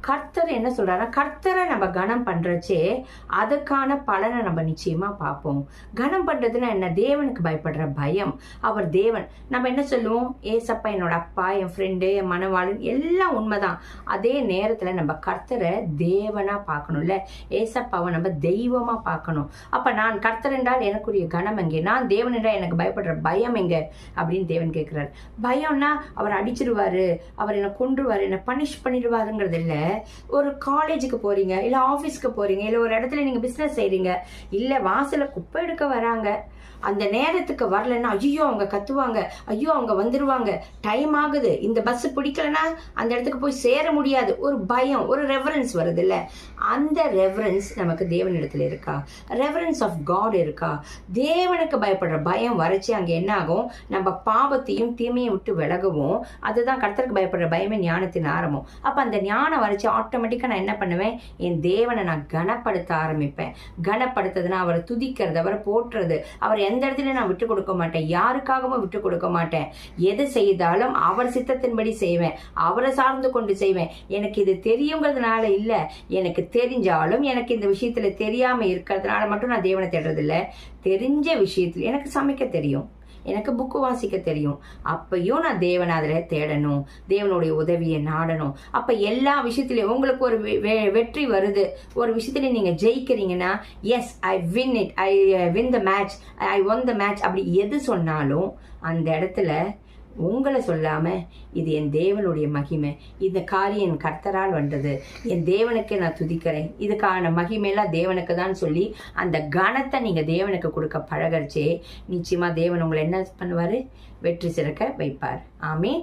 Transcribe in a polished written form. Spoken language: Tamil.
கர்த்தர் என்ன சொல்றாருன்னா, கர்த்தரை நம்ம கனம் பண்றச்சே அதுக்கான பலனை நம்ம நிச்சயமா பார்ப்போம். கனம் பண்றதுன்னா என்ன? தேவனுக்கு பயப்படுற பயம். அவர் தேவன். நம்ம என்ன சொல்லுவோம்? ஏசப்பா என்னோட அப்பா, என் ஃப்ரெண்டு, என் மனவாளன், எல்லாம் உண்மைதான். அதே நேரத்துல நம்ம கர்த்தரை தேவனா பார்க்கணும்ல. ஏசப்பாவை நம்ம தெய்வமா பார்க்கணும். அப்ப நான் கர்த்தர் என்றால் எனக்குரிய கனம் எங்கே? நான் தேவன் என்றால் எனக்கு பயப்படுற பயம் எங்க அப்படின்னு தேவன் கேட்கிறாரு. பயம்னா அவர் அடிச்சிருவாரு, அவர் என்ன கொன்றுவாரு, என்ன பனிஷ் பண்ணிடுவாருங்கிறது இல்ல. ஒரு காலேஜுக்கு போறீங்க, இல்ல ஆபீஸ்க்கு போறீங்க, இல்ல ஒரு இடத்துல நீங்க பிசினஸ் செய்றீங்க, இல்ல வாசல குப்பை எடுக்க வராங்க, அந்த நேரத்துக்கு வரலன்னா ஐயோ அவங்க கத்துவாங்க, ஐயோ அவங்க வந்துருவாங்க, டைம் ஆகுது, இந்த பஸ் பிடிக்கலன்னா அந்த இடத்துக்கு போய் சேர முடியாது, ஒரு பயம், ஒரு ரெவரன்ஸ் வருது இல்ல. அந்த ரெவரன்ஸ் நமக்கு தேவனிடத்துல இருக்கா? ரெவரன்ஸ் ஆஃப் காட் இருக்கா? தேவனுக்கு பயப்படுற பயம் வரைச்சு அங்க என்ன ஆகும்? நம்ம பாவத்தையும் தீமையை விட்டு விலகுவோம். அதுதான் கர்த்தருக்கு பயப்படுற பயமே ஞானத்தின் ஆரம்பம். அப்ப அந்த ஞானம் வரைச்சு ஆட்டோமேட்டிக்கா நான் என்ன பண்ணுவேன்? என் தேவனை நான் கனப்படுத்த ஆரம்பிப்பேன். கனப்படுத்துறதுன்னா அவரை துதிக்கிறது, அவரை போற்றுறது, அவர் எந்த இடத்துல நான் விட்டு கொடுக்க மாட்டேன், யாருக்காகவும் விட்டு கொடுக்க மாட்டேன். எது செய்தாலும் அவர் சித்தத்தின்படி செய்வேன், அவரை சார்ந்து கொண்டு செய்வேன். எனக்கு இது தெரியுங்கிறதுனால இல்ல, எனக்கு தெரிஞ்சாலும் எனக்கு இந்த விஷயத்துல தெரியாம இருக்கிறதுனால மட்டும் நான் தேவனை தேடுறது இல்ல. தெரிஞ்ச விஷயத்துல எனக்கு சமைக்க தெரியும், எனக்கு புக்கு வாசிக்க தெரியும், அப்பையும் நான் தேவனை அதுல தேடணும், தேவனுடைய உதவியை நாடணும். அப்ப எல்லா விஷயத்திலயும் உங்களுக்கு ஒரு வெற்றி வருது, ஒரு விஷயத்துல நீங்க ஜெயிக்கிறீங்கன்னா, yes I win it, I win the match, I won the match, அப்படி எது சொன்னாலும் அந்த இடத்துல உங்களை சொல்லாம இது என் தேவனுடைய மகிமை, இந்த காரியம் என் கர்த்தரால் வந்தது, என் தேவனுக்கு நான் துதிக்கிறேன், இதுக்கான மகிமையெல்லாம் தேவனுக்கு தான் சொல்லி அந்த கனத்தை நீங்க தேவனுக்கு கொடுக்க பழகரிச்சே நிச்சயமா தேவன் உங்களை என்ன பண்ணுவாரு? வெற்றி சிறக்க வைப்பார். ஆமே.